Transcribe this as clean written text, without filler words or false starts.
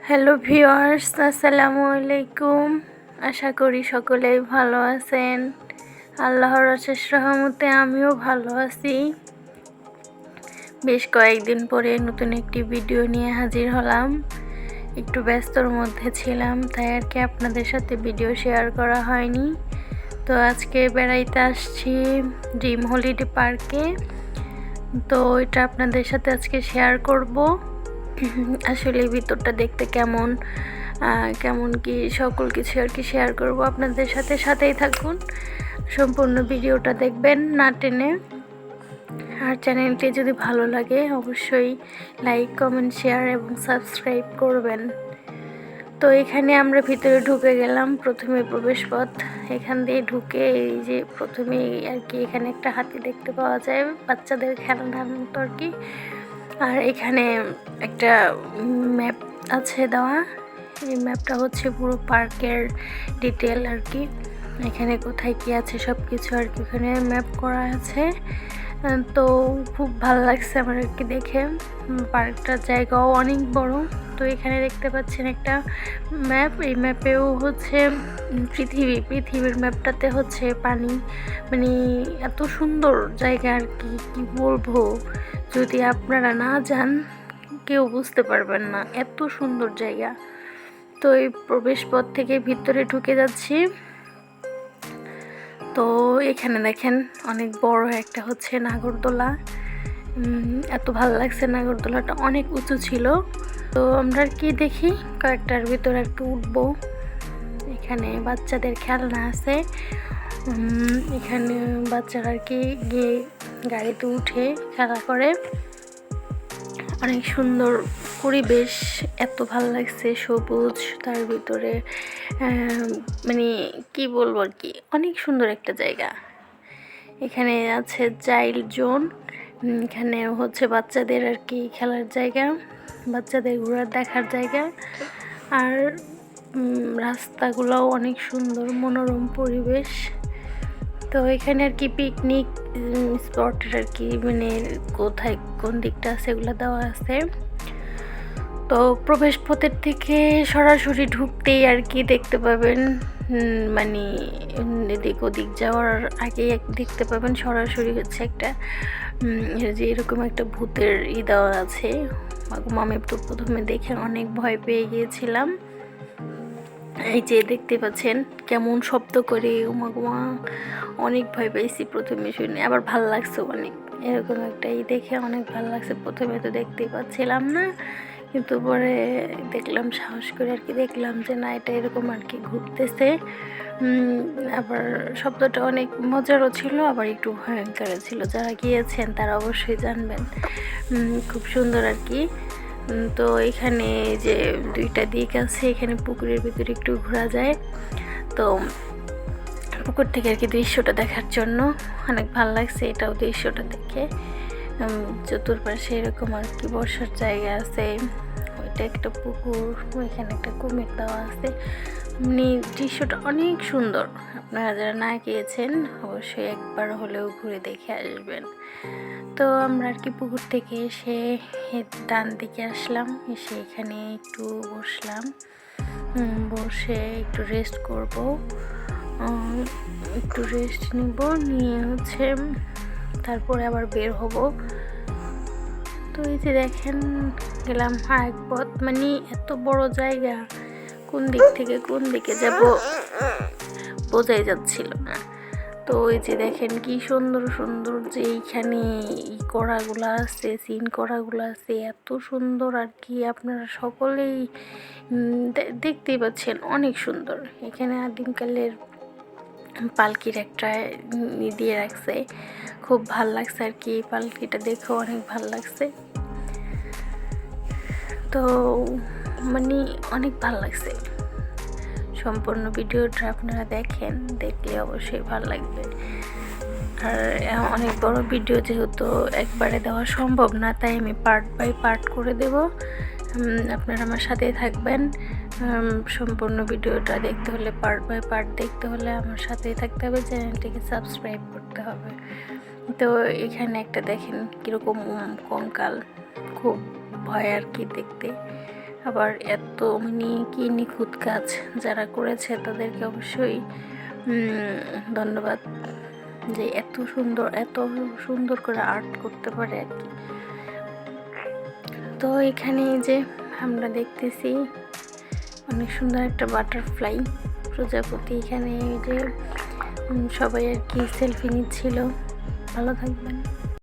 Hello viewers, আসসালামু আলাইকুম। আশা করি সকলেই ভালো আছেন। আল্লাহর অশেষ রহমতে আমিও ভালো আছি। বেশ কয়েকদিন পরে নতুন একটি ভিডিও নিয়ে হাজির হলাম। একটু ব্যস্তর মধ্যে ছিলাম, তাই আর কি আপনাদের সাথে ভিডিও শেয়ার করা হয়নি। তো আজকে বেড়াইতে আসছি ড্রিম হলিডে পার্কে। তো এটা আপনাদের সাথে আজকে শেয়ার করব। আসলে ভিতরটা দেখতে কেমন কেমন কি সকল কিছু আর কি শেয়ার করব আপনাদের সাথে। সাথেই থাকুন, সম্পূর্ণ ভিডিওটা দেখবেন না টেনে। আর চ্যানেলটি যদি ভালো লাগে অবশ্যই লাইক, কমেন্ট, শেয়ার এবং সাবস্ক্রাইব করবেন। তো এখানে আমরা ভিতরে ঢুকে গেলাম। প্রথমে প্রবেশপথ, এখান দিয়ে ঢুকে এই যে প্রথমেই আর কি এখানে একটা হাতি দেখতে পাওয়া যায়, বাচ্চাদের খেলনার মতো আর কি। আর এখানে একটা ম্যাপ আছে দেওয়া। এই ম্যাপটা হচ্ছে পুরো পার্কের ডিটেল আর কি। এখানে কোথায় কি আছে সব কিছু আর কি এখানে ম্যাপ করা আছে। তো খুব ভালো লাগছে আমার আর কি দেখে। পার্কটার জায়গাও অনেক বড়। তো এখানে দেখতে পাচ্ছেন একটা ম্যাপ। এই ম্যাপেও হচ্ছে পৃথিবীর ম্যাপটাতে হচ্ছে পানি, মানে এত সুন্দর জায়গা আর কি বলবো। যদি আপনারা না যান কেউ বুঝতে পারবেন না, এত সুন্দর জায়গা। তো এই প্রবেশপথ থেকে ভিতরে ঢুকে যাচ্ছি। তো এখানে দেখেন অনেক বড় একটা হচ্ছে নাগরদোলা। এত ভালো লাগছে, নাগরদোলাটা অনেক উঁচু ছিল। তো আমরা আর কি দেখি কয়েকটার ভিতরে একটু উঠবো। এখানে বাচ্চাদের খেলনা আছে। এখানে বাচ্চারা আর কি গিয়ে গাড়িতে উঠে খেলা করে। অনেক সুন্দর পরিবেশ, এত ভালো লাগছে, সবুজ, তার ভিতরে মানে কি বলবো আর কি, অনেক সুন্দর একটা জায়গা। এখানে আছে চাইল্ড জোন, এখানে হচ্ছে বাচ্চাদের আর কি খেলার জায়গা, বাচ্চাদের ঘোরার দেখার জায়গা। আর রাস্তাগুলোও অনেক সুন্দর, মনোরম পরিবেশ। তো এখানে আর কি পিকনিক স্পটের আর কি মানে কোথায় কোন দিকটা আছে এগুলো দেওয়া আছে। তো প্রবেশ পথের থেকে সরাসরি ঢুকতেই আর কি দেখতে পাবেন, মানে এদিক ওদিক যাওয়ার আগে দেখতে পাবেন সরাসরি হচ্ছে একটা যে এরকম একটা ভূতের দেওয়া আছে। আমি তো প্রথমে দেখে অনেক ভয় পেয়ে গিয়েছিলাম। এই যে দেখতে পাচ্ছেন কেমন শব্দ করে, উমা অনেক ভয় পেয়েছি প্রথমে শুনে, আবার ভাল লাগছে অনেক। এরকম একটা দেখে অনেক ভালো লাগছে। প্রথমে তো দেখতেই পাচ্ছিলাম না, কিন্তু পরে দেখলাম, সাহস করে আর কি দেখলাম যে না, এটা এরকম আর কি ঘুরতেছে। আবার শব্দটা অনেক মজারও ছিল, আবার একটু ভয়ঙ্কর ছিল। যারা গিয়েছেন তারা অবশ্যই জানবেন। খুব সুন্দর আর কি। তো এখানে যে দুইটা দিক আছে, এখানে পুকুরের ভিতরে একটু ঘোরা যায়। তো পুকুর থেকে আর কি দৃশ্যটা দেখার জন্য অনেক ভালো লাগছে। এটাও দৃশ্যটা দেখে চতুর্পাশে এরকম আর কি বসার জায়গা আছে। ওইটা একটা পুকুর, ওইখানে একটা কুমির দেওয়া আছে। মানে দৃশ্যটা অনেক সুন্দর। আপনারা যারা না গিয়েছেন অবশ্যই একবার হলেও ঘুরে দেখে আসবেন। তো আমরা আর কি পুকুর থেকে এসে ডান দিকে আসলাম, এসে এখানে একটু বসলাম। বসে একটু রেস্ট করব, একটু রেস্ট নিব, নিয়ে হচ্ছে তারপরে আবার বের হব। তো এই যে দেখেন গেলাম আরেক পথ, মানে এত বড় জায়গা, কোন দিক থেকে কোন দিকে যাব বোঝাই যাচ্ছিল না। তো ওই যে দেখেন কি সুন্দর সুন্দর যে এইখানে করাগুলো আছে, সিন করাগুলো আছে, এত সুন্দর আর কি। আপনারা সকলেই দেখতেই পাচ্ছেন, অনেক সুন্দর। এখানে আদিমকালের পালকির একটা দিয়ে রাখছে, খুব ভাল লাগছে আর কি। পালকিটা দেখেও অনেক ভাল লাগছে। তো মানে অনেক ভাল লাগছে। সম্পূর্ণ ভিডিওটা আপনারা দেখেন, দেখলে অবশ্যই ভালো লাগবে। আর অনেক বড় ভিডিও যেহেতু একবারে দেওয়া সম্ভব না, তাই আমি পার্ট বাই পার্ট করে দেব। আপনারা আমার সাথেই থাকবেন। সম্পূর্ণ ভিডিওটা দেখতে হলে, পার্ট বাই পার্ট দেখতে হলে আমার সাথেই থাকতে হবে, চ্যানেলটিকে সাবস্ক্রাইব করতে হবে। তো এখানে একটা দেখেন কীরকম কঙ্কাল, খুব ভয় আর কি দেখতে। আবার এত মানে কি নিখুঁত কাজ যারা করেছে তাদেরকে অবশ্যই ধন্যবাদ, যে এত সুন্দর করে আর্ট করতে পারে আর কি। তো এখানে যে আমরা দেখতেছি অনেক সুন্দর একটা বাটারফ্লাই প্রজাপতি, এখানে যে সবাই আর কি সেলফি নিচ্ছিল। ভালো থাকবেন।